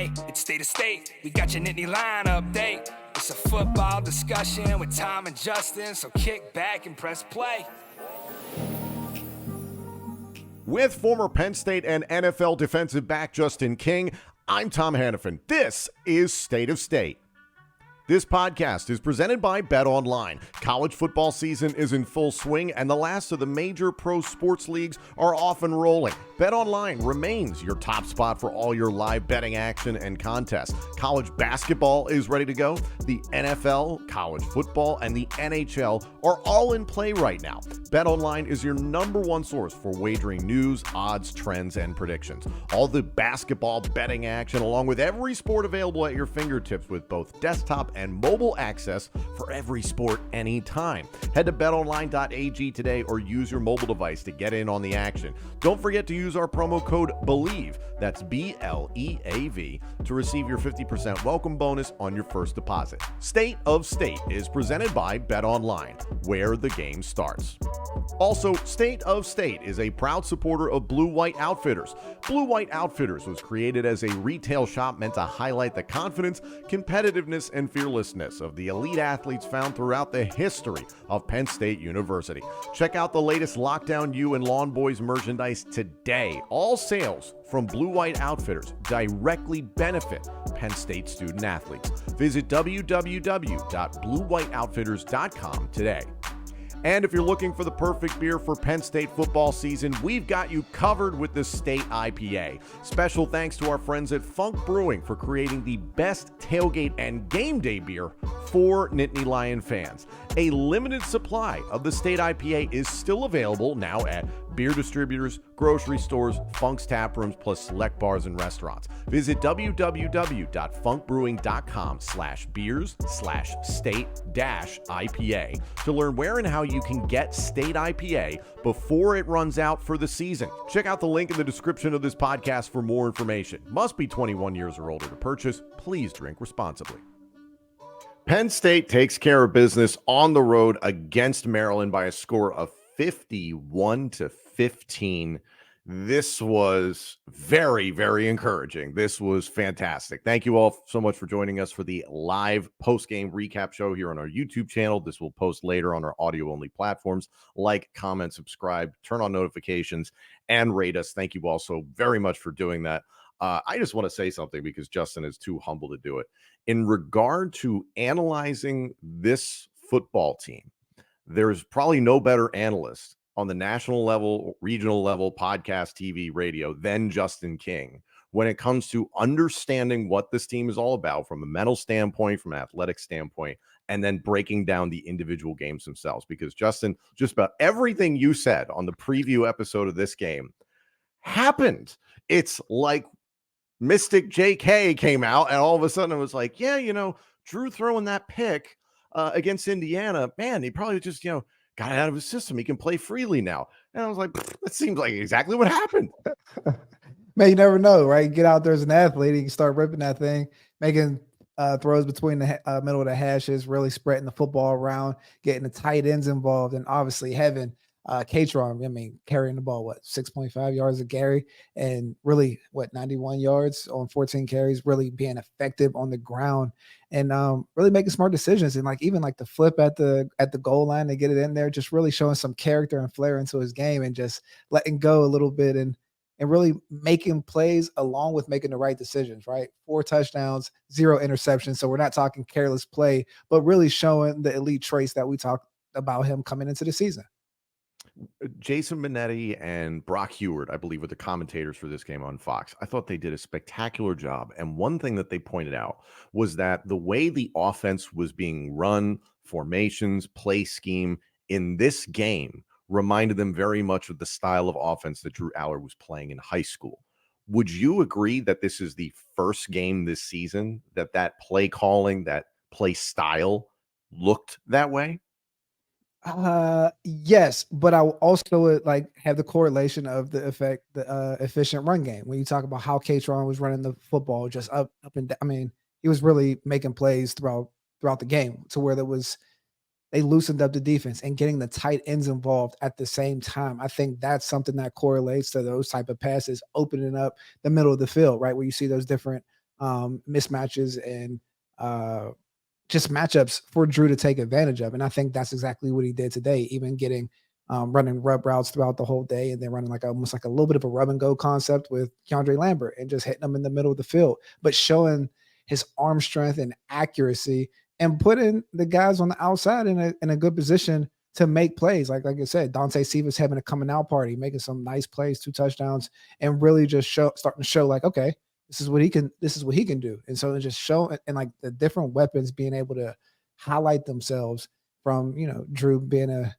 Hey, it's State of State. We got your Nittany Lion update. It's a football discussion with Tom and Justin, so kick back and press play. With former Penn State and NFL defensive back Justin King, I'm Tom Hannafin. This is State of State. This podcast is presented by BetOnline. College football season is in full swing, and the last of the major pro sports leagues are off and rolling. BetOnline remains your top spot for all your live betting action and contests. College basketball is ready to go. The NFL, college football, and the NHL are all in play right now. BetOnline is your number one source for wagering news, odds, trends, and predictions. All the basketball betting action, along with every sport available at your fingertips with both desktop and mobile access for every sport anytime. Head to betonline.ag today or use your mobile device to get in on the action. Don't forget to use our promo code BELIEVE, that's BLEAV, to receive your 50% welcome bonus on your first deposit. State of State is presented by BetOnline, where the game starts. Also, State of State is a proud supporter of Blue White Outfitters. Blue White Outfitters was created as a retail shop meant to highlight the confidence, competitiveness, and fearlessness of the elite athletes found throughout the history of Penn State University. Check out the latest Lockdown U and Lawn Boys merchandise today. All sales from Blue White Outfitters directly benefit Penn State student athletes. Visit www.bluewhiteoutfitters.com today. And if you're looking for the perfect beer for Penn State football season, we've got you covered with the State IPA. Special thanks to our friends at Funk Brewing for creating the best tailgate and game day beer for Nittany Lion fans. A limited supply of the State IPA is still available now at beer distributors, grocery stores, Funk's tap rooms, plus select bars and restaurants. Visit www.funkbrewing.com/beers/state-IPA to learn where and how you can get State IPA before it runs out for the season. Check out the link in the description of this podcast for more information. Must be 21 years or older to purchase. Please drink responsibly. Penn State takes care of business on the road against Maryland by a score of 51-15. This was very, very encouraging. This was fantastic. Thank you all so much for joining us for the live post-game recap show here on our YouTube channel. This will post later on our audio-only platforms. Like, comment, subscribe, turn on notifications, and rate us. Thank you all so very much for doing that. I just want to say something because Justin is too humble to do it. In regard to analyzing this football team, there's probably no better analyst on the national level, regional level, podcast, TV, radio than Justin King when it comes to understanding what this team is all about from a mental standpoint, from an athletic standpoint, and then breaking down the individual games themselves. Because Justin, just about everything you said on the preview episode of this game happened. It's like Mystic JK came out and all of a sudden it was like, yeah, Drew throwing that pick against Indiana, man, he probably just, got it out of his system. He can play freely now. And I was like, that seems like exactly what happened. Man, you never know, right? Get out there as an athlete, you can start ripping that thing, making throws between the middle of the hashes, really spreading the football around, getting the tight ends involved, and obviously having Kaytron, carrying the ball, 6.5 yards a carry, and really, 91 yards on 14 carries, really being effective on the ground and really making smart decisions. And even the flip at the goal line to get it in there, just really showing some character and flair into his game and just letting go a little bit and really making plays along with making the right decisions, right? 4 touchdowns, 0 interceptions. So we're not talking careless play, but really showing the elite traits that we talked about him coming into the season. Jason Benetti and Brock Heward, I believe, were the commentators for this game on Fox. I thought they did a spectacular job. And one thing that they pointed out was that the way the offense was being run, formations, play scheme in this game reminded them very much of the style of offense that Drew Allar was playing in high school. Would you agree that this is the first game this season that play calling, that play style looked that way? Yes, but I also would have the correlation of the efficient run game. When you talk about how Kaytron was running the football just up and down, he was really making plays throughout the game to where they loosened up the defense and getting the tight ends involved at the same time. I think that's something that correlates to those type of passes, opening up the middle of the field, right? Where you see those different mismatches and just matchups for Drew to take advantage of. And I think that's exactly what he did today, even getting running rub routes throughout the whole day and then running almost like a little bit of a rub and go concept with Keandre Lambert and just hitting them in the middle of the field, but showing his arm strength and accuracy and putting the guys on the outside in a good position to make plays. Like I said, Dante Cephas having a coming out party, making some nice plays, 2 touchdowns, and really just starting to show like, okay, this is what he can do. And so it just show and like the different weapons being able to highlight themselves from, Drew being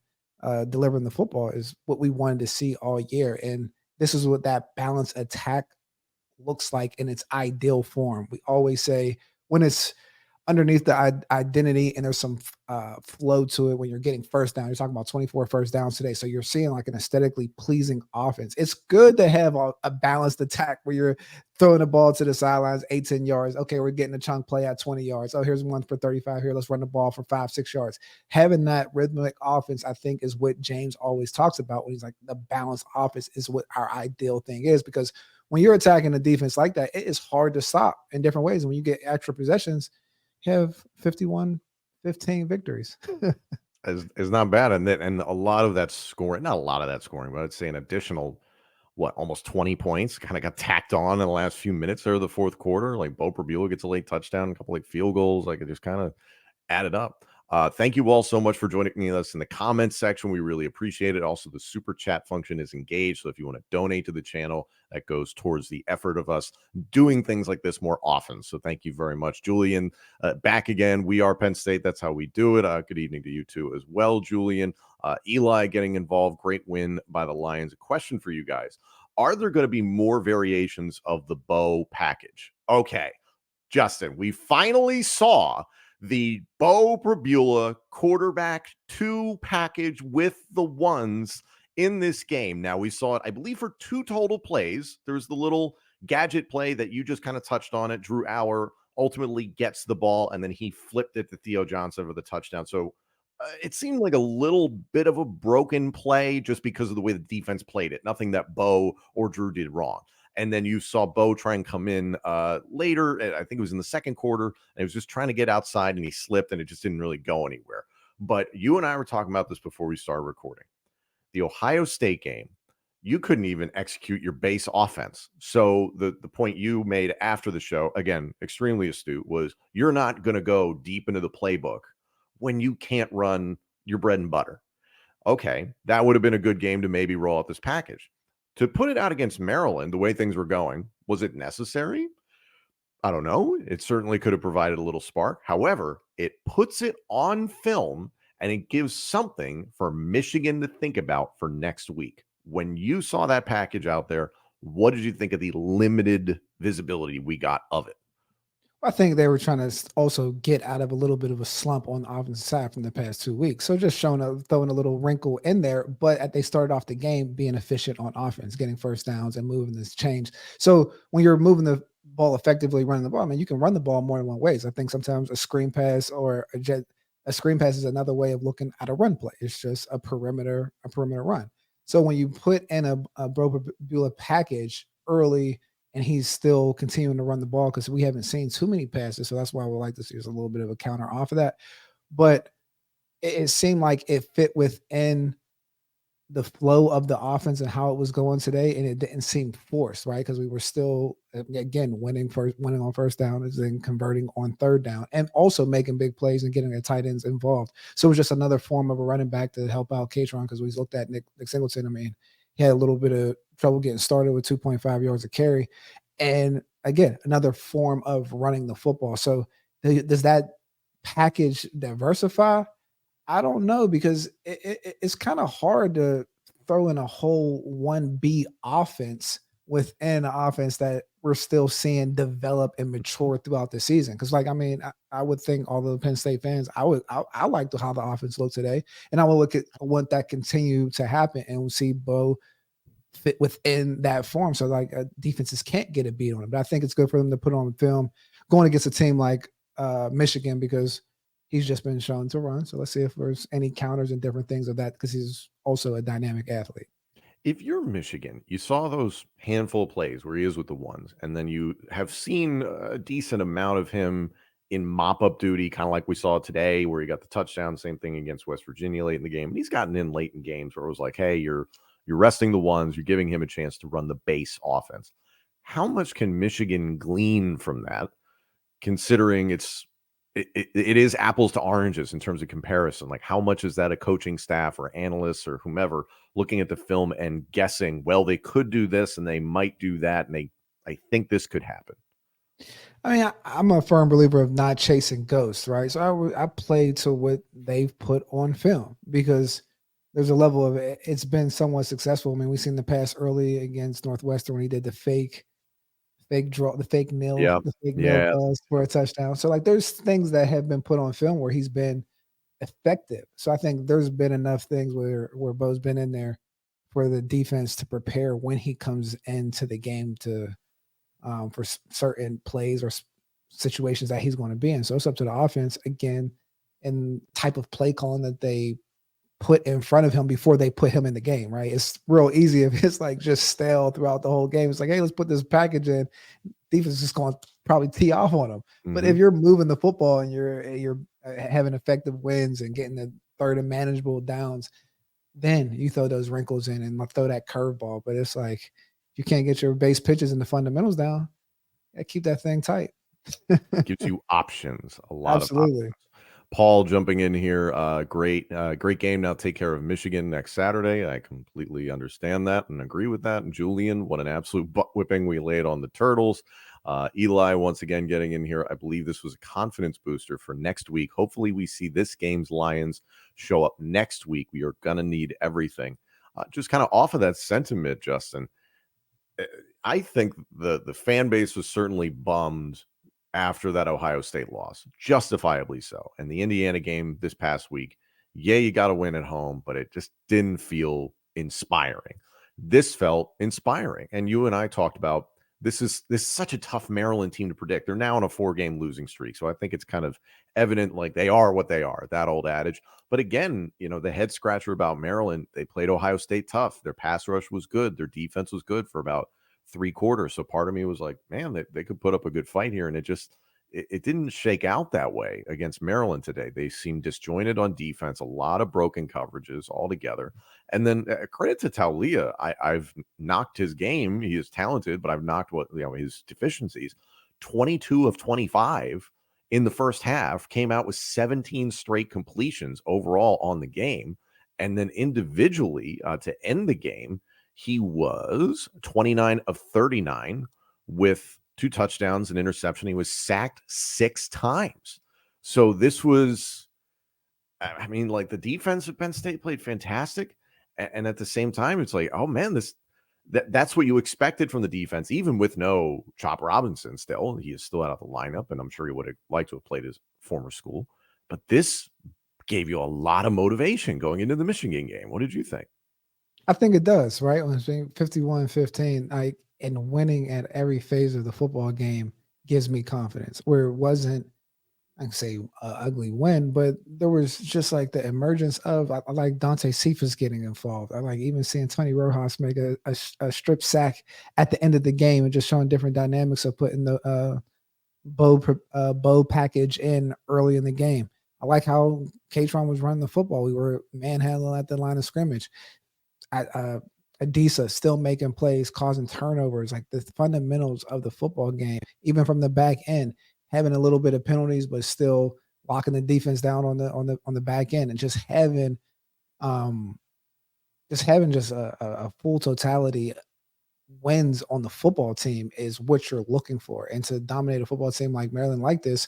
delivering the football is what we wanted to see all year. And this is what that balanced attack looks like in its ideal form. We always say when it's underneath the identity and there's some flow to it when you're getting first down. You're talking about 24 first downs today. So you're seeing like an aesthetically pleasing offense. It's good to have a balanced attack where you're throwing the ball to the sidelines, 8-10 yards. Okay, we're getting a chunk play at 20 yards. Oh, here's one for 35 here. Let's run the ball for 5-6 yards. Having that rhythmic offense, I think, is what James always talks about when he's like the balanced offense is what our ideal thing is, because when you're attacking a defense like that, it is hard to stop in different ways. And when you get extra possessions, you have 51-15 victories. is not bad. And a lot of that scoring, not a lot of that scoring, but I'd say an additional, almost 20 points kind of got tacked on in the last few minutes there of the fourth quarter. Like Bo Prabula gets a late touchdown, a couple like field goals. Like it just kind of added up. Thank you all so much for joining us in the comments section. We really appreciate it. Also, the super chat function is engaged. So if you want to donate to the channel, that goes towards the effort of us doing things like this more often. So thank you very much. Julian, back again. We are Penn State. That's how we do it. Good evening to you too as well, Julian. Eli getting involved. Great win by the Lions. A question for you guys. Are there going to be more variations of the Bo package? Okay, Justin, we finally saw the Bo Prabula quarterback 2 package with the ones in this game. Now, we saw it, I believe, for 2 total plays. There's the little gadget play that you just kind of touched on it. Drew Allar ultimately gets the ball, and then he flipped it to Theo Johnson for the touchdown. So it seemed like a little bit of a broken play just because of the way the defense played it. Nothing that Bo or Drew did wrong. And then you saw Bo try and come in later. I think it was in the second quarter. And he was just trying to get outside and he slipped and it just didn't really go anywhere. But you and I were talking about this before we started recording. The Ohio State game, you couldn't even execute your base offense. So the point you made after the show, again, extremely astute, was you're not going to go deep into the playbook when you can't run your bread and butter. Okay, that would have been a good game to maybe roll out this package. To put it out against Maryland, the way things were going, was it necessary? I don't know. It certainly could have provided a little spark. However, it puts it on film and it gives something for Michigan to think about for next week. When you saw that package out there, what did you think of the limited visibility we got of it? I think they were trying to also get out of a little bit of a slump on the offensive side from the past 2 weeks. So just throwing a little wrinkle in there, but they started off the game being efficient on offense, getting first downs and moving this change. So when you're moving the ball effectively, running the ball, I mean, you can run the ball more than one ways. I think sometimes a screen pass or a screen pass is another way of looking at a run play. It's just a perimeter run. So when you put in a Bo Prabula package early, and he's still continuing to run the ball because we haven't seen too many passes. So that's why we like to see a little bit of a counter off of that. But it seemed like it fit within the flow of the offense and how it was going today. And it didn't seem forced, right? Because we were still, again, winning on first down and then converting on third down and also making big plays and getting the tight ends involved. So it was just another form of a running back to help out Kaytron because we looked at Nick Singleton. I mean, he had a little bit of trouble getting started with 2.5 yards a carry. And again, another form of running the football. So does that package diversify? I don't know, because it's kind of hard to throw in a whole 1B offense within an offense that we're still seeing develop and mature throughout the season. Because, I would think all the Penn State fans, I like how the offense looked today, and I want that continue to happen, and we'll see Bo fit within that form. So defenses can't get a beat on him. But I think it's good for them to put on film going against a team like Michigan, because he's just been shown to run. So let's see if there's any counters and different things of that, because he's also a dynamic athlete. If you're Michigan, you saw those handful of plays where he is with the ones, and then you have seen a decent amount of him in mop-up duty, kind of like we saw today, where he got the touchdown. Same thing against West Virginia late in the game. And he's gotten in late in games where it was like, hey, you're resting the ones, you're giving him a chance to run the base offense. How much can Michigan glean from that, considering it is apples to oranges in terms of comparison? Like, how much is that a coaching staff or analysts or whomever looking at the film and guessing, well, they could do this and they might do that, and I think this could happen? I mean, I'm a firm believer of not chasing ghosts, right? So I play to what they've put on film because there's a level of it's been somewhat successful. I mean, we've seen the pass early against Northwestern when he did the fake draw, the Yeah. fake nil Yeah. pass for a touchdown. So like there's things that have been put on film where he's been effective. So I think there's been enough things where Bo's been in there for the defense to prepare when he comes into the game to for certain plays or situations that he's going to be in. So it's up to the offense again and type of play calling that they put in front of him before they put him in the game, right? It's real easy if it's like just stale throughout the whole game. It's like, hey, let's put this package in. Defense is just going to probably tee off on them. But if you're moving the football and you're having effective wins and getting the third and manageable downs, then you throw those wrinkles in and throw that curveball. But it's like you can't get your base pitches and the fundamentals down. Keep that thing tight. Gives you options, a lot of Absolutely. options. Paul jumping in here. Great game. Now take care of Michigan next Saturday. I completely understand that and agree with that. And Julian, what an absolute butt whipping we laid on the Turtles. Eli once again getting in here. I believe this was a confidence booster for next week. Hopefully we see this game's Lions show up next week. We are going to need everything. Just kind of off of that sentiment, Justin, I think the fan base was certainly bummed after that Ohio State loss, justifiably so. And the Indiana game this past week, yeah, you got to win at home, but it just didn't feel inspiring. This felt inspiring. And you and I talked about this is such a tough Maryland team to predict. They're now on a 4-game losing streak. So I think it's kind of evident, like they are what they are, that old adage. But again, the head scratcher about Maryland, they played Ohio State tough. Their pass rush was good. Their defense was good for about 3 quarters. So part of me was like, man, they could put up a good fight here. And it didn't shake out that way against Maryland today. They seemed disjointed on defense, a lot of broken coverages altogether. And then credit to Taulia. I've knocked his game. He is talented, but I've knocked his deficiencies. 22 of 25 in the first half, came out with 17 straight completions overall on the game. And then individually to end the game, he was 29 of 39 with 2 touchdowns and interception. He was sacked 6 times. So this was, I mean, like the defense of Penn State played fantastic. And at the same time, it's like, oh man, that's what you expected from the defense, even with no Chop Robinson still. He is still out of the lineup, and I'm sure he would have liked to have played his former school. But this gave you a lot of motivation going into the Michigan game. What did you think? I think it does, right? When it's being 51-15, and winning at every phase of the football game gives me confidence. Where it wasn't, I can say, ugly win, but there was just like the emergence of I like Dante Cephas getting involved. I like even seeing Tony Rojas make a strip sack at the end of the game and just showing different dynamics of putting the bow package in early in the game. I like how Kaytron was running the football. We were manhandling at the line of scrimmage. Adisa still making plays, causing turnovers, like the fundamentals of the football game, even from the back end, having a little bit of penalties, but still locking the defense down on the back end, and just having a full totality wins on the football team is what you're looking for. And to dominate a football team like Maryland like this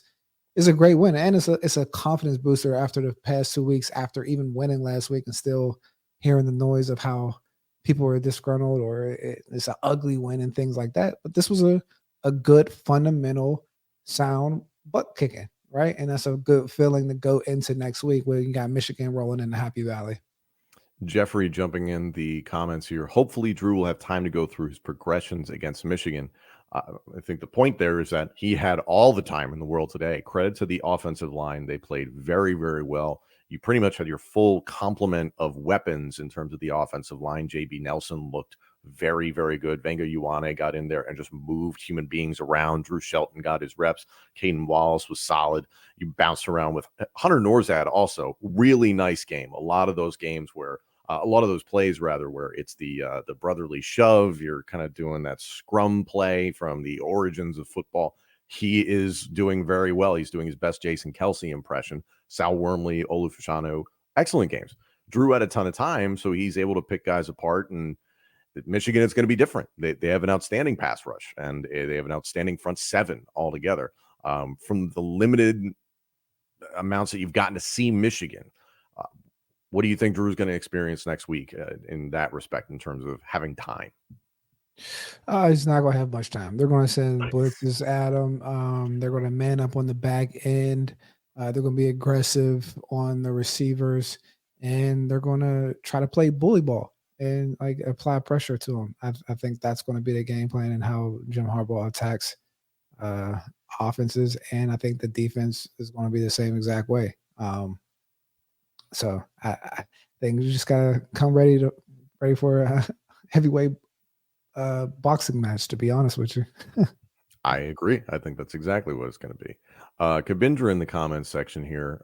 is a great win, and it's a confidence booster after the past 2 weeks, after even winning last week and still hearing the noise of how people were disgruntled or it's an ugly win and things like that. But this was a good, fundamental, sound butt kicking, right? And that's a good feeling to go into next week where you got Michigan rolling in the Happy Valley. Jeffrey jumping in the comments here. Hopefully Drew will have time to go through his progressions against Michigan. I think the point there is that he had all the time in the world today. Credit to the offensive line. They played very, very well. you pretty much had your full complement of weapons in terms of the offensive line. JB Nelson looked very, very good. Venga Ioane got in there and just moved human beings around. Drew Shelton got his reps. Caden Wallace was solid. You bounced around with Hunter Norzad also. Really nice game. A lot of those games where a lot of those plays, rather, where it's the brotherly shove. You're kind of doing that scrum play from the origins of football. He is doing very well. He's doing his best Jason Kelsey impression. Sal Wormley, Olufashanu, excellent games. Drew had a ton of time, so he's able to pick guys apart. And Michigan is going to be different. They have an outstanding pass rush, and they have an outstanding front seven altogether. From the limited amounts that you've gotten to see Michigan, what do you think Drew's going to experience next week in that respect in terms of having time? He's not going to have much time. They're going to send blitzes at him. They're going to man up on the back end. They're going to be aggressive on the receivers, and they're going to try to play bully ball and like apply pressure to him. I think that's going to be the game plan and how Jim Harbaugh attacks offenses, and I think the defense is going to be the same exact way. So I think you just gotta come ready for a heavyweight boxing match, to be honest with you. I agree. I think that's exactly what it's going to be. Kabindra in the comments section here.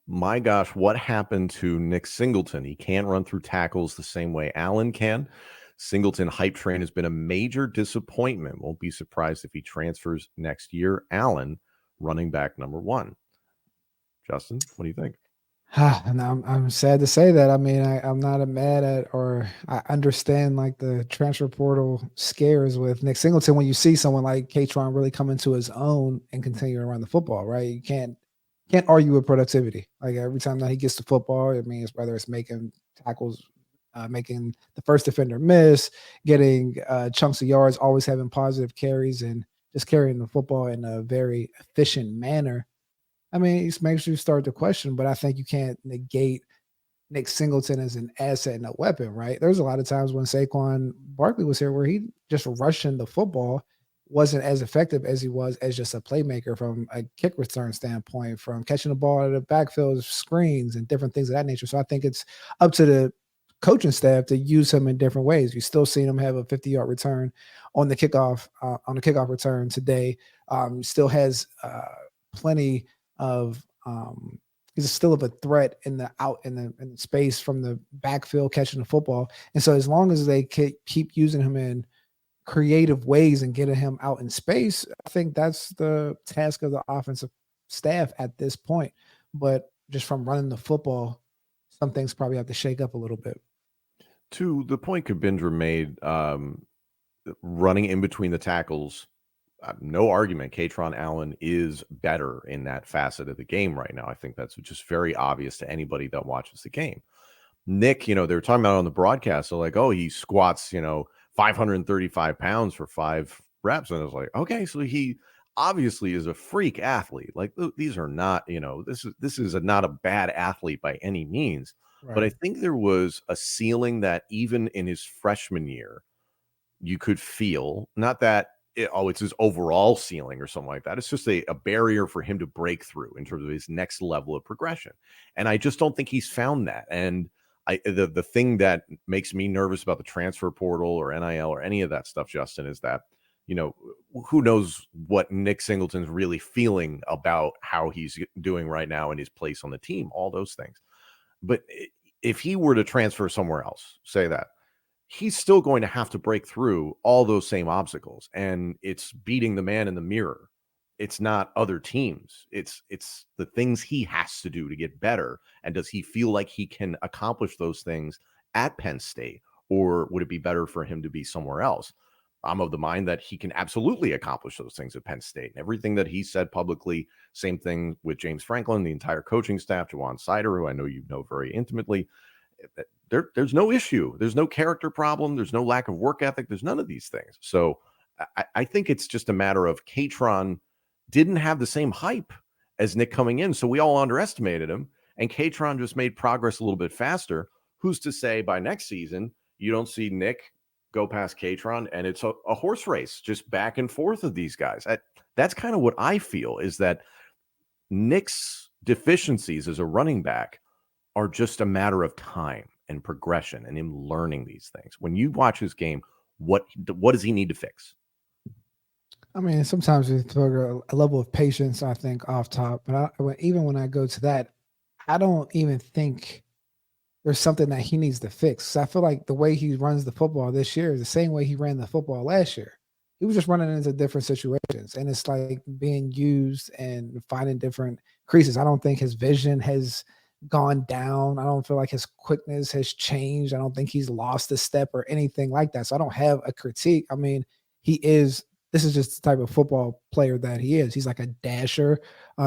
My gosh, what happened to Nick Singleton? He can't run through tackles the same way Allen can. Singleton hype train has been a major disappointment. Won't be surprised if he transfers next year. Allen, running back number 1. Justin, what do you think? And I'm sad to say that. I mean, I'm not mad at, or I understand like the transfer portal scares with Nick Singleton when you see someone like Kaytron really come into his own and continue to run the football, right? You can't argue with productivity. Like every time that he gets the football, it means whether it's making tackles, making the first defender miss, getting chunks of yards, always having positive carries, and just carrying the football in a very efficient manner. I mean, it makes you start to question, but I think you can't negate Nick Singleton as an asset and a weapon, right? There's a lot of times when Saquon Barkley was here where he just rushing the football wasn't as effective as he was as just a playmaker from a kick return standpoint, from catching the ball out of the backfield, screens, and different things of that nature. So I think it's up to the coaching staff to use him in different ways. You've still seen him have a 50-yard return on the kickoff return today. Still has plenty of he's still of a threat in the space from the backfield catching the football. And so as long as they keep using him in creative ways and getting him out in space, I think that's the task of the offensive staff at this point. But just from running the football, some things probably have to shake up a little bit. To the point Kabindra made, running in between the tackles, no argument. Kaytron Allen is better in that facet of the game right now. I think that's just very obvious to anybody that watches the game. Nick, they were talking about on the broadcast, so like, oh, he squats, 535 pounds for 5 reps. And I was like, okay, so he obviously is a freak athlete. Like these are not, this is not a bad athlete by any means. Right. But I think there was a ceiling that even in his freshman year, you could feel, not that, it's his overall ceiling or something like that. It's just a barrier for him to break through in terms of his next level of progression. And I just don't think he's found that. And the thing that makes me nervous about the transfer portal or NIL or any of that stuff, Justin, is that, who knows what Nick Singleton's really feeling about how he's doing right now and his place on the team, all those things. But if he were to transfer somewhere else, say that, he's still going to have to break through all those same obstacles. And it's beating the man in the mirror. It's not other teams. It's the things he has to do to get better. And does he feel like he can accomplish those things at Penn State, or would it be better for him to be somewhere else? I'm of the mind that he can absolutely accomplish those things at Penn State. And everything that he said publicly, same thing with James Franklin, the entire coaching staff, Jawan Sider, who I know you know very intimately. There's no issue. There's no character problem. There's no lack of work ethic. There's none of these things. So I think it's just a matter of Kaytron didn't have the same hype as Nick coming in. So we all underestimated him, and Kaytron just made progress a little bit faster. Who's to say by next season, you don't see Nick go past Kaytron and it's a horse race just back and forth of these guys. That's kind of what I feel, is that Nick's deficiencies as a running back are just a matter of time and progression and him learning these things. When you watch his game, what does he need to fix? I mean, sometimes we talk a level of patience, I think, off top. But even when I go to that, I don't even think there's something that he needs to fix. So I feel like the way he runs the football this year is the same way he ran the football last year. He was just running into different situations, and it's like being used and finding different creases. I don't think his vision has gone down. I don't feel like his quickness has changed. I don't think he's lost a step or anything like that. So I don't have a critique. I mean, he is. This is just the type of football player that he is. He's like a dasher.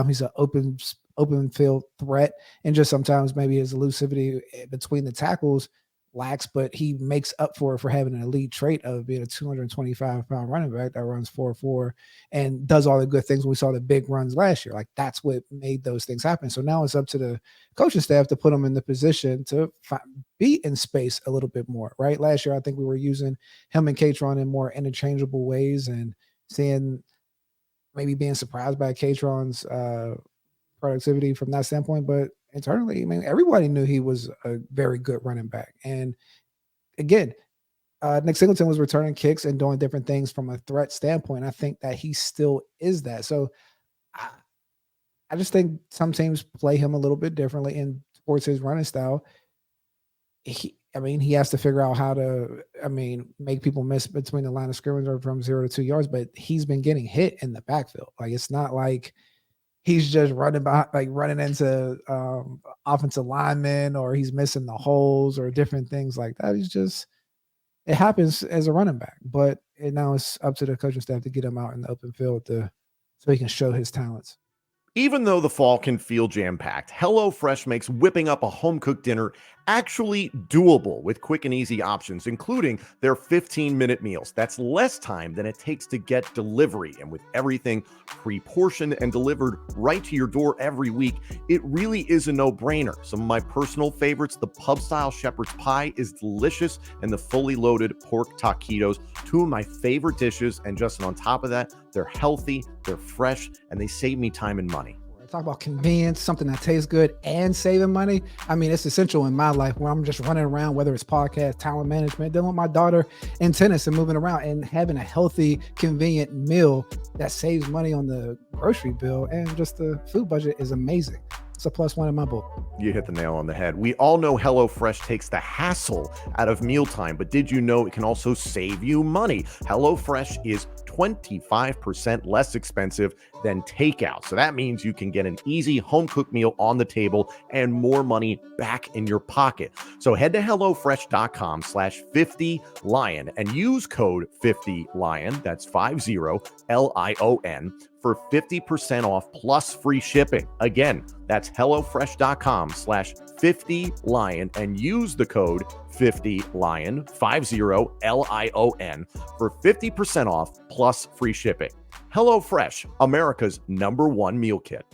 He's an open field threat, and just sometimes maybe his elusivity between the tackles lacks, but he makes up for it for having an elite trait of being a 225-pound running back that runs 4.4 and does all the good things. We saw the big runs last year. Like that's what made those things happen. So now it's up to the coaching staff to put him in the position to be in space a little bit more, right? Last year, I think we were using him and Kaytron in more interchangeable ways and seeing maybe being surprised by Kaytron's productivity from that standpoint. But internally, I mean, everybody knew he was a very good running back. And again, Nick Singleton was returning kicks and doing different things from a threat standpoint. I think that he still is that. So I just think some teams play him a little bit differently in towards his running style. He has to figure out how to, make people miss between the line of scrimmage or from 0 to 2 yards, but he's been getting hit in the backfield. Like, it's not like he's just running into offensive linemen, or he's missing the holes or different things like that. It happens as a running back, but now it's up to the coaching staff to get him out in the open field so he can show his talents. Even though the fall can feel jam-packed, HelloFresh makes whipping up a home-cooked dinner actually doable with quick and easy options, including their 15-minute meals. That's less time than it takes to get delivery. And with everything pre-portioned and delivered right to your door every week, it really is a no-brainer. Some of my personal favorites, the pub-style shepherd's pie is delicious, and the fully loaded pork taquitos, two of my favorite dishes. And Justin, on top of that, they're healthy, they're fresh, and they save me time and money. Talk about convenience, something that tastes good and saving money. I mean, it's essential in my life where I'm just running around, whether it's podcast, talent management, dealing with my daughter in tennis and moving around, and having a healthy, convenient meal that saves money on the grocery bill and just the food budget is amazing. It's a +1 in my book. You hit the nail on the head. We all know HelloFresh takes the hassle out of mealtime, but did you know it can also save you money? HelloFresh is 25% less expensive than takeout. So that means you can get an easy home-cooked meal on the table and more money back in your pocket. So head to HelloFresh.com/50Lion and use code 50Lion, that's 50Lion, for 50% off plus free shipping. Again, that's HelloFresh.com/50Lion and use the code 50Lion, 50Lion, for 50% off plus free shipping. HelloFresh, America's #1 meal kit.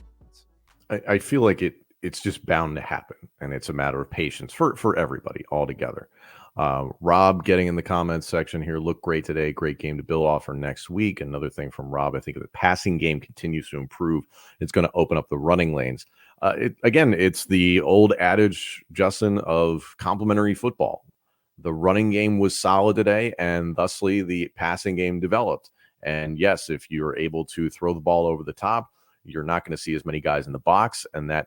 I feel like it's just bound to happen, and it's a matter of patience for everybody altogether. Rob getting in the comments section here, look great today. Great game to build off for next week. Another thing from Rob, I think if the passing game continues to improve, it's going to open up the running lanes. It's the old adage, Justin, of complementary football. The running game was solid today, and thusly the passing game developed. And yes, if you're able to throw the ball over the top, you're not going to see as many guys in the box, and that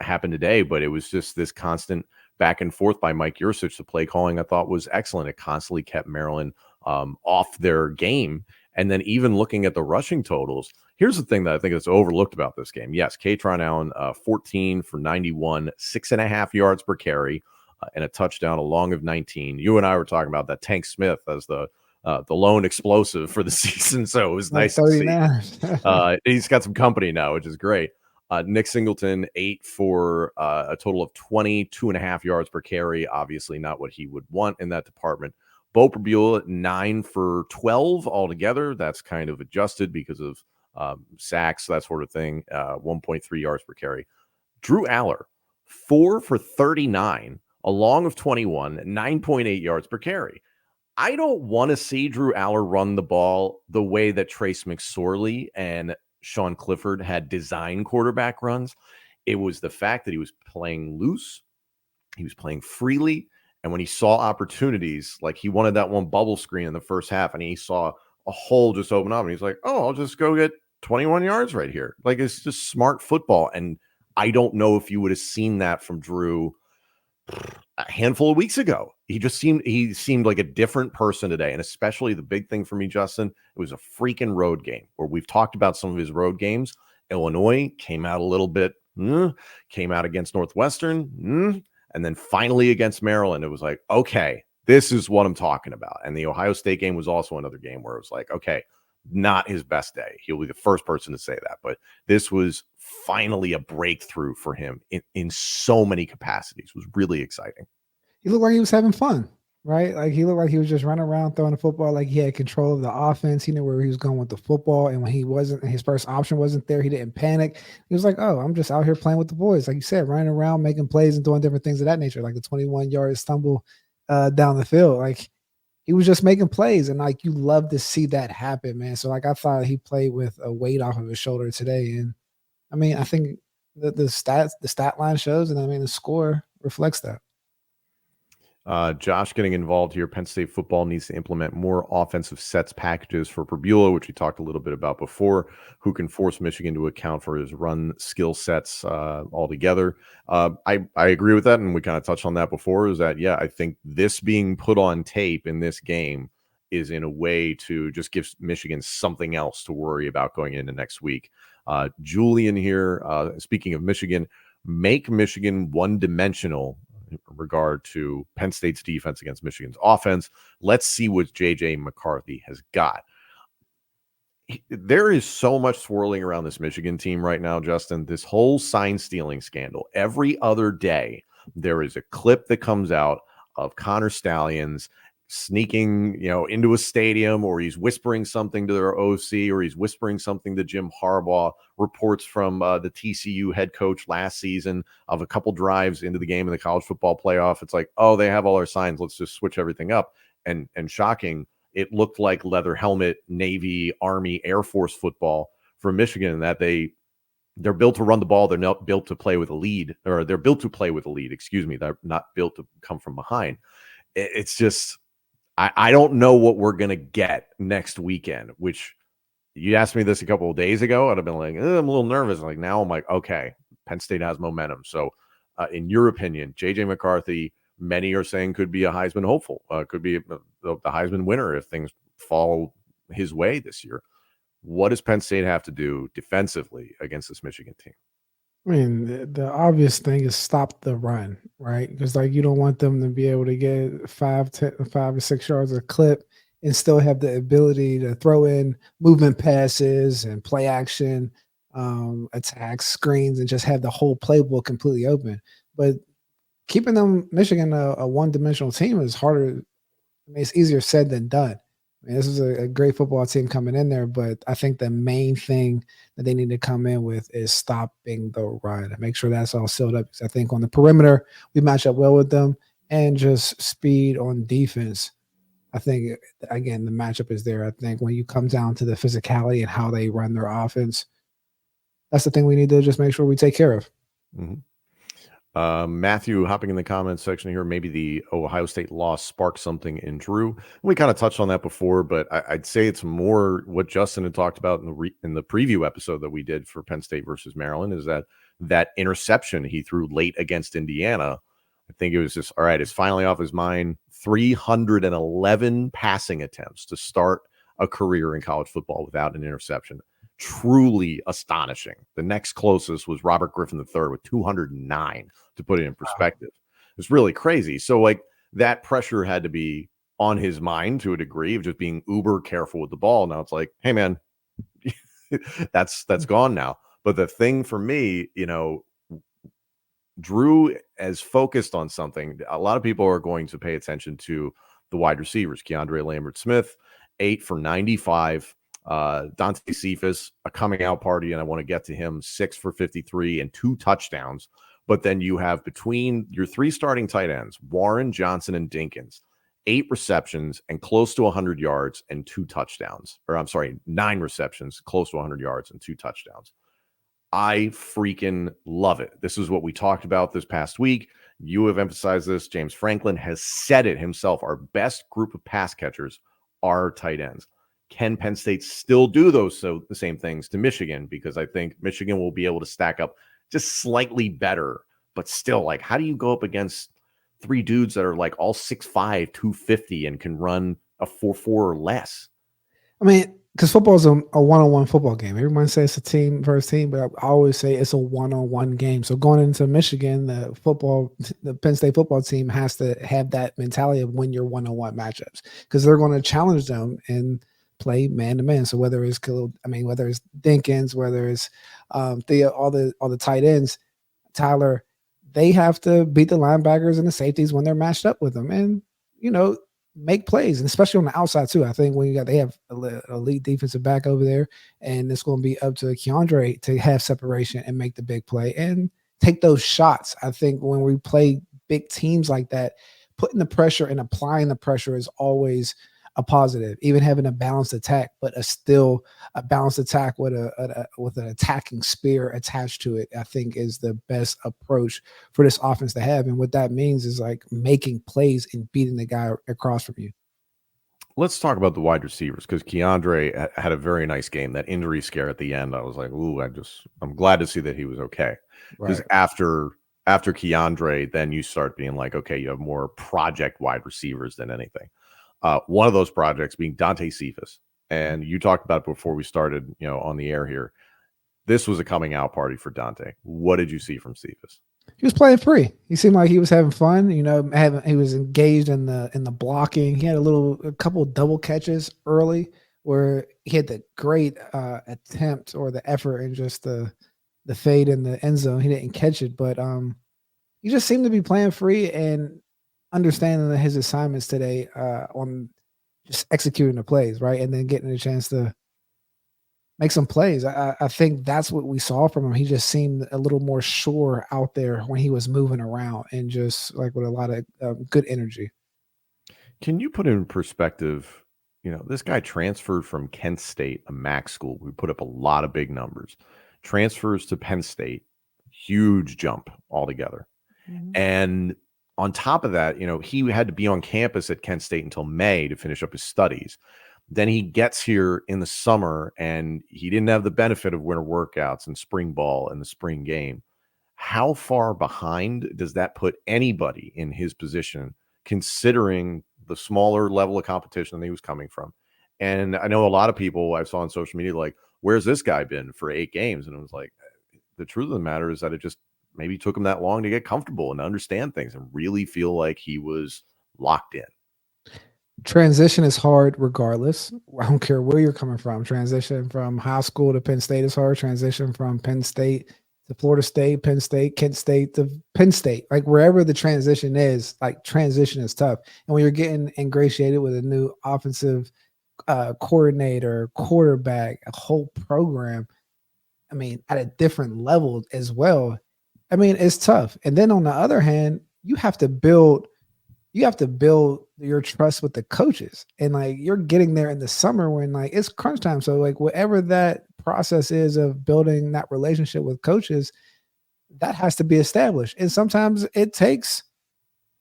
happened today. But it was just this constant back and forth by Mike Yursich. The play calling, I thought, was excellent. It constantly kept Maryland off their game. And then even looking at the rushing totals, here's the thing that I think is overlooked about this game. Yes, Kaytron Allen, 14 for 91, 6.5 yards per carry, and a touchdown, a long of 19. You and I were talking about that Tank Smith as the lone explosive for the season. So it was nice to see. He's got some company now, which is great. Nick Singleton, 8 for a total of 22.5 yards per carry. Obviously not what he would want in that department. Bo Prabula, 9 for 12 altogether. That's kind of adjusted because of sacks, that sort of thing. 1.3 yards per carry. Drew Allar, 4 for 39, a long of 21, 9.8 yards per carry. I don't want to see Drew Allar run the ball the way that Trace McSorley and Sean Clifford had designed quarterback runs. It was the fact that he was playing loose He was playing freely. And when he saw opportunities, like he wanted that one bubble screen in the first half, and he saw a hole just open up, and he's like, oh, I'll just go get 21 yards right here. Like, it's just smart football. And I don't know if you would have seen that from Drew a handful of weeks ago. He seemed like a different person today. And especially the big thing for me, Justin, it was a freaking road game where we've talked about some of his road games. Illinois came out a little bit, came out against Northwestern, and then finally against Maryland, it was like, okay, this is what I'm talking about. And the Ohio State game was also another game where it was like, okay, not his best day. He'll be the first person to say that. But this was finally a breakthrough for him in so many capacities. It was really exciting. He looked like he was having fun, right? Like he looked like he was just running around throwing the football, like he had control of the offense. He knew where he was going with the football. And when he wasn't, his first option wasn't there, he didn't panic. He was like, oh, I'm just out here playing with the boys. Like you said, running around, making plays and doing different things of that nature, like the 21-yard stumble down the field. Like he was just making plays. And like, you love to see that happen, man. So like, I thought he played with a weight off of his shoulder today. And I mean, I think the stat line shows, and I mean, the score reflects that. Josh getting involved here. Penn State football needs to implement more offensive sets packages for Perbula, which we talked a little bit about before, who can force Michigan to account for his run skill sets altogether. I agree with that, and we kind of touched on that before, is that, yeah, I think this being put on tape in this game is in a way to just give Michigan something else to worry about going into next week. Julian here, speaking of Michigan, make Michigan one-dimensional in regard to Penn State's defense against Michigan's offense. Let's see what J.J. McCarthy has got. There is so much swirling around this Michigan team right now, Justin. This whole sign stealing scandal. Every other day, there is a clip that comes out of Connor Stallions sneaking, into a stadium, or he's whispering something to their OC, or he's whispering something to Jim Harbaugh. Reports from the TCU head coach last season of a couple drives into the game in the college football playoff. It's like, oh, they have all our signs. Let's just switch everything up. And shocking, it looked like leather helmet, Navy, Army, Air Force football for Michigan, in that they're built to run the ball. They're not built to play with a lead, or they're built to play with a lead. Excuse me. They're not built to come from behind. It's just, I don't know what we're going to get next weekend, which you asked me this a couple of days ago. I'd have been like, I'm a little nervous. Like now I'm like, okay, Penn State has momentum. So in your opinion, J.J. McCarthy, many are saying could be a Heisman hopeful, could be the Heisman winner if things fall his way this year. What does Penn State have to do defensively against this Michigan team? I mean, the obvious thing is stop the run, right? Because like you don't want them to be able to get 5 or 6 yards a clip and still have the ability to throw in movement passes and play action, attacks, screens, and just have the whole playbook completely open. But keeping Michigan a one-dimensional team is harder. I mean, it's easier said than done. I mean, this is a great football team coming in there, but I think the main thing that they need to come in with is stopping the run and make sure that's all sealed up. Because I think on the perimeter, we match up well with them, and just speed on defense. I think, again, the matchup is there. I think when you come down to the physicality and how they run their offense, that's the thing we need to just make sure we take care of. Mm-hmm. Matthew hopping in the comments section here. Maybe the Ohio State loss sparked something in Drew. We kind of touched on that before, but I'd say it's more what Justin had talked about in the preview episode that we did for Penn State versus Maryland, is that interception he threw late against Indiana. I think it was just, all right, it's finally off his mind. 311 passing attempts to start a career in college football without an interception. Truly astonishing. The next closest was Robert Griffin III with 209, to put it in perspective. It's really crazy. So like that pressure had to be on his mind to a degree of just being uber careful with the ball. Now it's like, hey man, that's gone now. But the thing for me, Drew is focused on something. A lot of people are going to pay attention to the wide receivers. Keandre Lambert-Smith, 8 for 95. Dante Cephas, a coming out party, and I want to get to him, 6 for 53 and 2 touchdowns. But then you have between your 3 starting tight ends, Warren, Johnson, and Dinkins, 8 receptions and close to 100 yards and 2 touchdowns. Or I'm sorry, 9 receptions, close to 100 yards and 2 touchdowns. I freaking love it. This is what we talked about this past week. You have emphasized this. James Franklin has said it himself. Our best group of pass catchers are tight ends. Can Penn State still do the same things to Michigan? Because I think Michigan will be able to stack up just slightly better, but still, like, how do you go up against three dudes that are like all 6'5", 250 and can run a 4.4 or less? I mean, because football is a one-on-one football game. Everyone says it's a team versus team, but I always say it's a one-on-one game. So going into Michigan, the Penn State football team has to have that mentality of win your one-on-one matchups, because they're going to challenge them and play man-to-man. So whether it's Dinkins, whether it's Thea, all the tight ends, Tyler, they have to beat the linebackers and the safeties when they're matched up with them, and make plays, and especially on the outside too. I think when they have elite defensive back over there, and it's going to be up to Keandre to have separation and make the big play and take those shots. I think when we play big teams like that, putting the pressure and applying the pressure is always a positive. Even having a balanced attack, but still a balanced attack with an attacking spear attached to it, I think is the best approach for this offense to have. And what that means is like making plays and beating the guy across from you. Let's talk about the wide receivers, because Keandre had a very nice game. That injury scare at the end, I was like, ooh, I'm glad to see that he was okay. Because after Keandre, then you start being like, okay, you have more project wide receivers than anything. One of those projects being Dante Cephas. And you talked about it before we started, on the air here. This was a coming out party for Dante. What did you see from Cephas? He was playing free. He seemed like he was having fun. He was engaged in the blocking. He had a couple double catches early where he had the great attempt or the effort and just the fade in the end zone. He didn't catch it, but he just seemed to be playing free and understanding his assignments today on just executing the plays, right? And then getting a chance to make some plays. I think that's what we saw from him. He just seemed a little more sure out there when he was moving around and just like with a lot of good energy. Can you put in perspective, this guy transferred from Kent State, a MAC school. We put up a lot of big numbers. Transfers to Penn State, huge jump altogether. Mm-hmm. And on top of that, he had to be on campus at Kent State until May to finish up his studies. Then he gets here in the summer, and he didn't have the benefit of winter workouts and spring ball and the spring game. How far behind does that put anybody in his position, considering the smaller level of competition that he was coming from? And I know a lot of people I saw on social media like, where's this guy been for 8 games? And it was like, the truth of the matter is that it just maybe took him that long to get comfortable and understand things and really feel like he was locked in. Transition is hard regardless. I don't care where you're coming from. Transition from high school to Penn State is hard. Transition from Penn State to Florida State, Penn State, Kent State to Penn State. Like wherever the transition is, like transition is tough. And when you're getting ingratiated with a new offensive coordinator, quarterback, a whole program, I mean, at a different level as well, I mean, it's tough. And then on the other hand, you have to build your trust with the coaches. And like you're getting there in the summer when like it's crunch time. So like whatever that process is of building that relationship with coaches, that has to be established. And sometimes it takes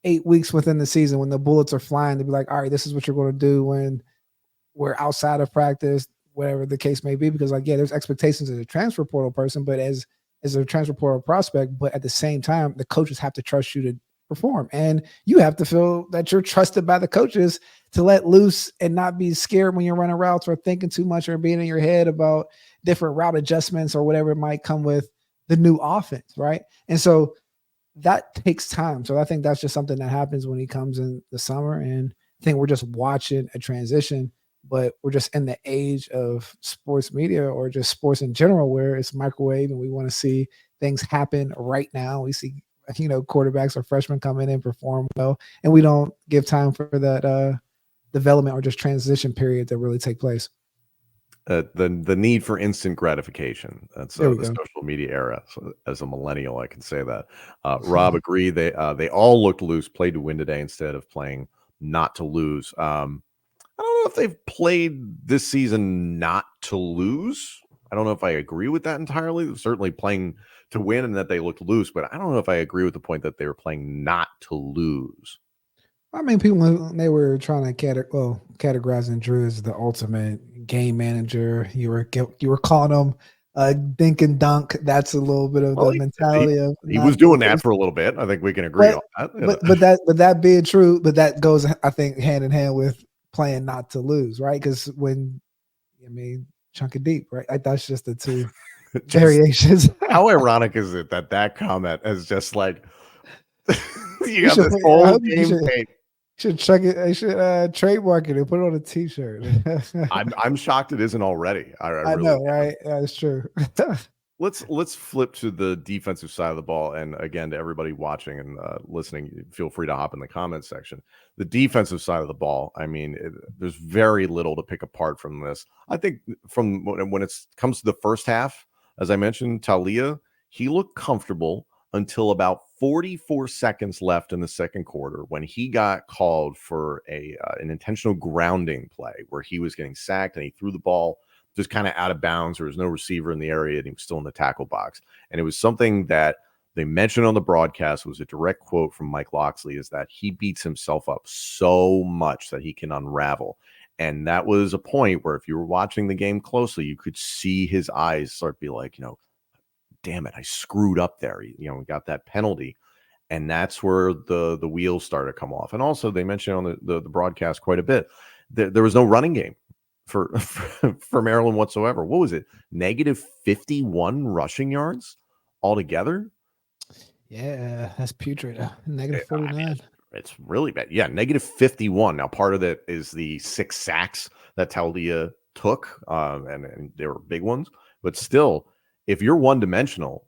8 weeks within the season when the bullets are flying to be like, all right, this is what you're going to do when we're outside of practice, whatever the case may be. Because like, yeah, there's expectations as a transfer portal person, but as a transfer portal prospect, but at the same time, the coaches have to trust you to perform. And you have to feel that you're trusted by the coaches to let loose and not be scared when you're running routes or thinking too much or being in your head about different route adjustments or whatever it might come with the new offense, right? And so that takes time. So I think that's just something that happens when he comes in the summer. And I think we're just watching a transition, but we're just in the age of sports media or just sports in general where it's microwave and we want to see things happen right now. We see, quarterbacks or freshmen come in and perform well, and we don't give time for that development or just transition period to really take place. The need for instant gratification. That's the social media era. So as a millennial, I can say that. Rob, agree. They all looked loose, played to win today instead of playing not to lose. I don't know if they've played this season not to lose. I don't know if I agree with that entirely. They're certainly playing to win and that they looked loose, but I don't know if I agree with the point that they were playing not to lose. I mean, people they were trying to categorizing Drew as the ultimate game manager. You were calling him dink and dunk. That's a little bit of Well, the mentality of he not was to doing that lose. for a little bit. I think we can agree But on that. but that being true, but that goes, I think, hand in hand with playing not to lose, right? Because chunk it deep, right? That's just the two variations. How ironic is it that comment is just like you got should this put, I whole hope you game tape. should check it. I should trademark it and put it on a T-shirt. I'm shocked it isn't already. I I really know, am. right? That's true. Let's flip to the defensive side of the ball, and again, to everybody watching and listening, feel free to hop in the comments section. The defensive side of the ball, I mean, there's very little to pick apart from this. I think from when it comes to the first half, as I mentioned, Talia, he looked comfortable until about 44 seconds left in the second quarter when he got called for an intentional grounding play where he was getting sacked and he threw the ball just kind of out of bounds. There was no receiver in the area and he was still in the tackle box. And it was something that they mentioned on the broadcast, was a direct quote from Mike Locksley, is that he beats himself up so much that he can unravel. And that was a point where if you were watching the game closely, you could see his eyes start to be like, damn it, I screwed up there. We got that penalty. And that's where the wheels started to come off. And also they mentioned on the broadcast quite a bit, there was no running game for Maryland whatsoever. What was it? Negative 51 rushing yards altogether. Yeah, that's putrid. Negative 49. It's really bad. Yeah, negative 51. Now, part of that is the 6 sacks that Talia took, and they were big ones. But still, if you're one-dimensional,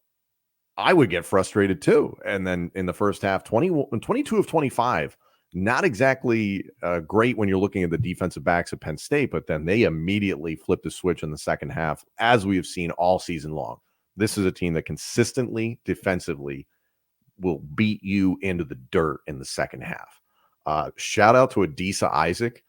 I would get frustrated too. And then in the first half, 22 of 25, not exactly great when you're looking at the defensive backs at Penn State, but then they immediately flipped the switch in the second half, as we have seen all season long. This is a team that consistently, defensively, will beat you into the dirt in the second half. Shout out to Adisa Isaac.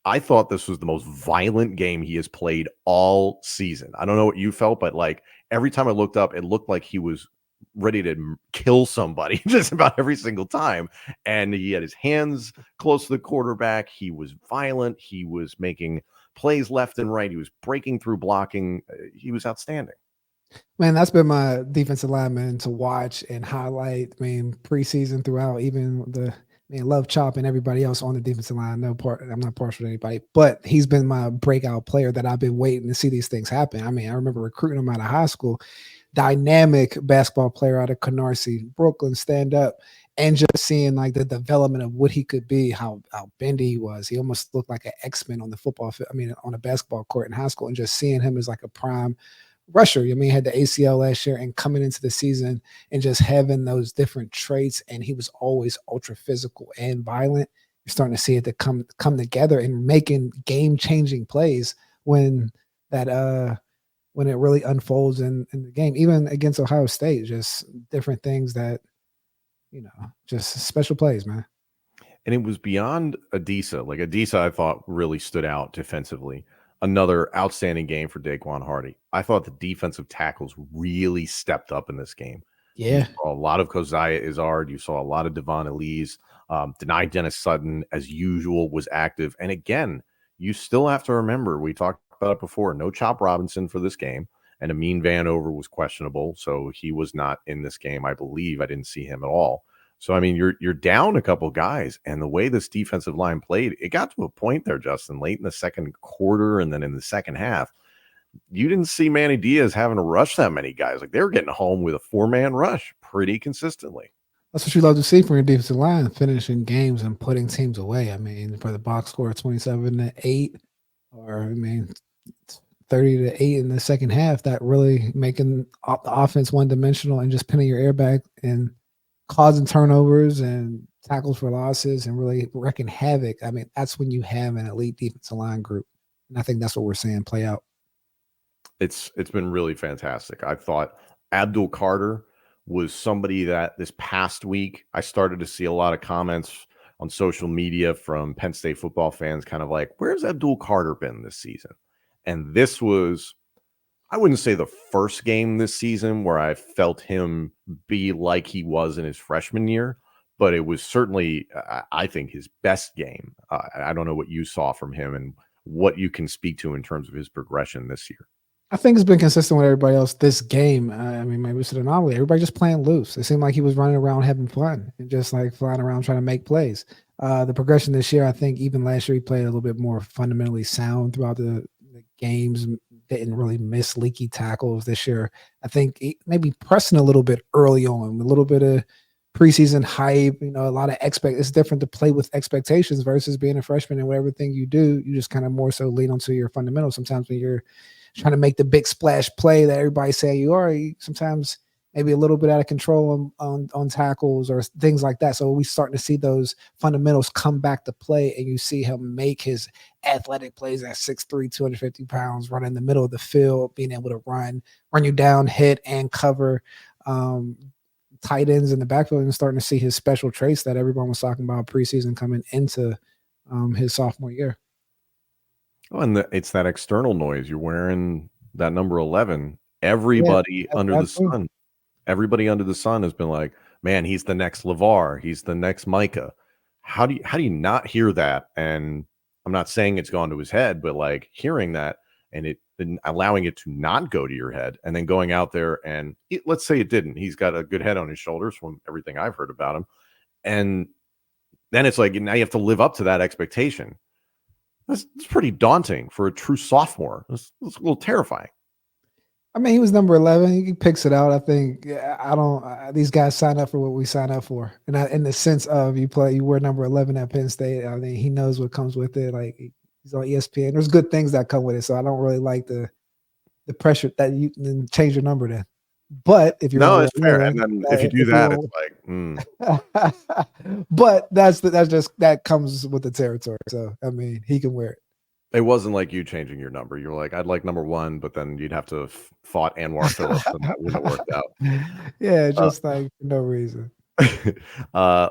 I thought this was the most violent game he has played all season. I don't know what you felt, but like every time I looked up, it looked like he was ready to kill somebody just about every single time. And he had his hands close to the quarterback. He was violent. He was making plays left and right. He was breaking through blocking. He was outstanding. Man, that's been my defensive lineman to watch and highlight. Preseason throughout, even Love Chop and everybody else on the defensive line. I'm not partial to anybody, but he's been my breakout player that I've been waiting to see these things happen. I remember recruiting him out of high school. Dynamic basketball player out of Canarsie, Brooklyn, stand up, and just seeing like the development of what he could be, how bendy he was. He almost looked like an X-Men on the football field, on a basketball court in high school, and just seeing him as like a prime rusher. He had the ACL last year, and coming into the season and just having those different traits, and he was always ultra physical and violent. You're starting to see it to come together and making game-changing plays when it really unfolds in the game, even against Ohio State. Just different things that, just special plays, man. And it was beyond Adisa. Like Adisa, I thought really stood out defensively. Another outstanding game for Daquan Hardy. I thought the defensive tackles really stepped up in this game. Yeah. You saw a lot of Keziah Izzard. You saw a lot of Devon Elise. Denied Dennis Sutton, as usual, was active. And again, you still have to remember, we talked about it before, no Chop Robinson for this game. And Amin Vanover was questionable, so he was not in this game. I believe I didn't see him at all. So, you're down a couple guys, and the way this defensive line played, it got to a point there, Justin, late in the second quarter and then in the second half, you didn't see Manny Diaz having to rush that many guys. Like, they were getting home with a 4-man rush pretty consistently. That's what you love to see from your defensive line, finishing games and putting teams away. For the box score 27-8, or 30-8 in the second half, that really making the offense one-dimensional and just pinning your airbag and causing turnovers and tackles for losses and really wreaking havoc. That's when you have an elite defensive line group. And I think that's what we're seeing play out. It's been really fantastic. I thought Abdul Carter was somebody that this past week, I started to see a lot of comments on social media from Penn State football fans, kind of like, where's Abdul Carter been this season? And this was, I wouldn't say the first game this season where I felt him be like he was in his freshman year, but it was certainly, I think, his best game. I don't know what you saw from him and what you can speak to in terms of his progression this year. I think it's been consistent with everybody else this game. I mean, maybe it's an anomaly. Everybody just playing loose. It seemed like he was running around having fun and just like flying around trying to make plays. The progression this year, I think even last year he played a little bit more fundamentally sound throughout the games, didn't really miss leaky tackles this year. I think maybe pressing a little bit early on, a little bit of preseason hype, a lot of it's different to play with expectations versus being a freshman, and whatever thing you do, you just kind of more so lean onto your fundamentals. Sometimes when you're trying to make the big splash play that everybody say you are, sometimes maybe a little bit out of control on tackles or things like that. So we starting to see those fundamentals come back to play, and you see him make his athletic plays at 6'3", 250 pounds, running in the middle of the field, being able to run you down, hit, and cover tight ends in the backfield, and starting to see his special traits that everyone was talking about preseason coming into his sophomore year. Oh, and it's that external noise. You're wearing that number 11. Everybody under the sun. Everybody under the sun has been like, man, he's the next LeVar. He's the next Micah. How do you not hear that? And I'm not saying it's gone to his head, but like hearing that and allowing it to not go to your head, and then going out there and let's say it didn't. He's got a good head on his shoulders from everything I've heard about him. And then it's like, now you have to live up to that expectation. That's pretty daunting for a true sophomore. It's a little terrifying. I mean, he was number 11. He picks it out. I think these guys sign up for what we sign up for. And in the sense of you wear number 11 at Penn State. I mean, he knows what comes with it. Like, he's on ESPN. There's good things that come with it. So I don't really like the pressure that you then change your number then. But if you're it's fair. And then if you do that, it's like, But that comes with the territory. So I mean, he can wear it. It wasn't like you changing your number. You were like, I'd like number 1, but then you'd have to fought Anwar Phillips, and that wouldn't have worked out. Yeah, just like for no reason.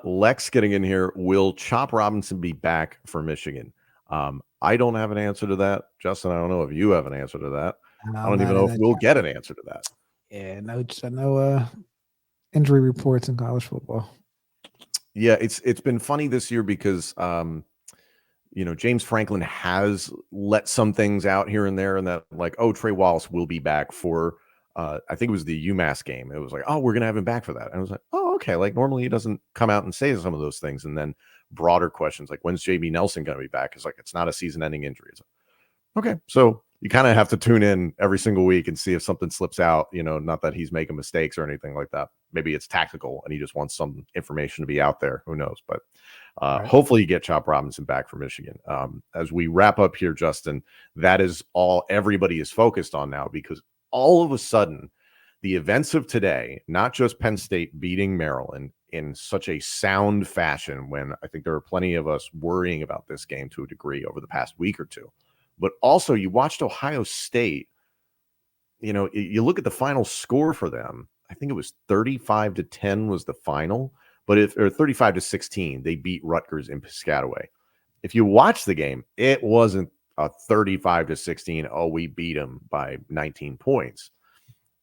Lex getting in here. Will Chop Robinson be back for Michigan? I don't have an answer to that. Justin, I don't know if you have an answer to that. I don't even know if we'll get an answer to that. Yeah, no injury reports in college football. Yeah, it's been funny this year because James Franklin has let some things out here and there, and that like, Trey Wallace will be back for I think it was the UMass game. It was like, we're gonna have him back for that. And I was like, okay. Like normally he doesn't come out and say some of those things. And then broader questions like, when's JB Nelson gonna be back? It's like, it's not a season-ending injury. It's like, okay, so you kind of have to tune in every single week and see if something slips out, not that he's making mistakes or anything like that. Maybe it's tactical and he just wants some information to be out there. Who knows? But hopefully you get Chop Robinson back for Michigan. As we wrap up here, Justin, that is all everybody is focused on now, because all of a sudden the events of today, not just Penn State beating Maryland in such a sound fashion, when I think there are plenty of us worrying about this game to a degree over the past week or two, but also you watched Ohio State. You look at the final score for them. I think it was 35-10 was the final, but or 35-16, they beat Rutgers in Piscataway. If you watch the game, it wasn't a 35-16. Oh, we beat them by 19 points.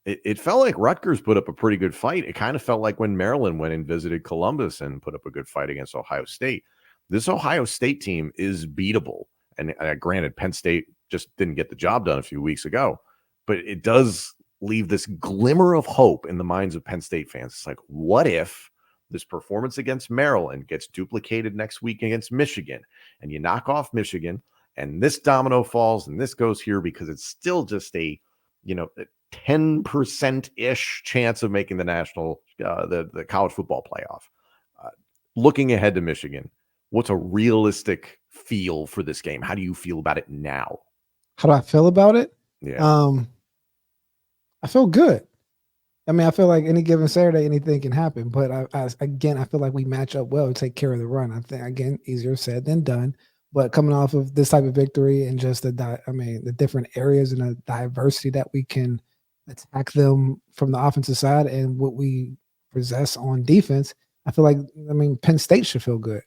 It felt like Rutgers put up a pretty good fight. It kind of felt like when Maryland went and visited Columbus and put up a good fight against Ohio State. This Ohio State team is beatable. And granted, Penn State just didn't get the job done a few weeks ago, but it does leave this glimmer of hope in the minds of Penn State fans. It's like, what if this performance against Maryland gets duplicated next week against Michigan, and you knock off Michigan, and this domino falls and this goes here, because it's still just a 10%-ish chance of making the national, the college football playoff. Looking ahead to Michigan, what's a realistic feel for this game? How do you feel about it now? How do I feel about it? Yeah. I feel good. I mean, I feel like any given Saturday, anything can happen. But I feel like we match up well to take care of the run. I think, again, easier said than done. But coming off of this type of victory and just the different areas and the diversity that we can attack them from the offensive side and what we possess on defense, I feel like, Penn State should feel good.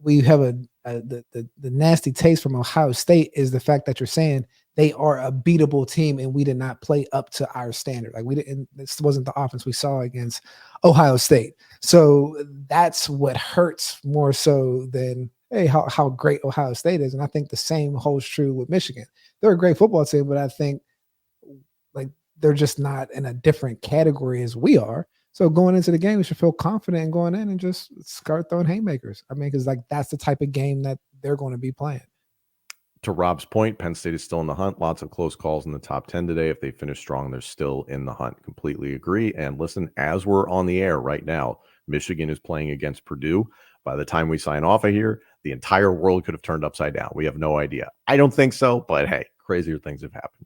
We have the nasty taste from Ohio State is the fact that you're saying they are a beatable team, and we did not play up to our standard. Like, we didn't. This wasn't the offense we saw against Ohio State. So that's what hurts more so than, hey, how great Ohio State is. And I think the same holds true with Michigan. They're a great football team, but I think like they're just not in a different category as we are. So going into the game, we should feel confident in going in and just start throwing haymakers. I mean, because like that's the type of game that they're going to be playing. To Rob's point, Penn State is still in the hunt. Lots of close calls in the top 10 today. If they finish strong, they're still in the hunt. Completely agree. And listen, as we're on the air right now, Michigan is playing against Purdue. By the time we sign off of here, the entire world could have turned upside down. We have no idea. I don't think so, but hey, crazier things have happened.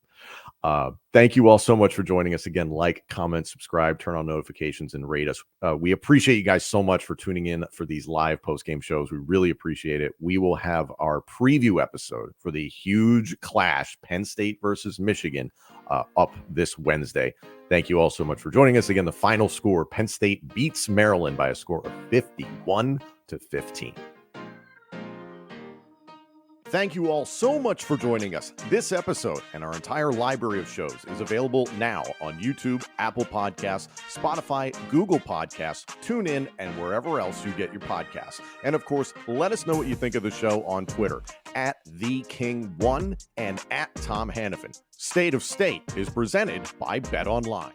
Thank you all so much for joining us again. Like, comment, subscribe, turn on notifications, and rate us. We appreciate you guys so much for tuning in for these live post-game shows. We really appreciate it. We will have our preview episode for the huge clash, Penn State versus Michigan, up this Wednesday. Thank you all so much for joining us. Again, the final score, Penn State beats Maryland by a score of 51-15. Thank you all so much for joining us. This episode and our entire library of shows is available now on YouTube, Apple Podcasts, Spotify, Google Podcasts, TuneIn, and wherever else you get your podcasts. And of course, let us know what you think of the show on Twitter @TheKing1 and @TomHannafin. State of State is presented by Bet Online.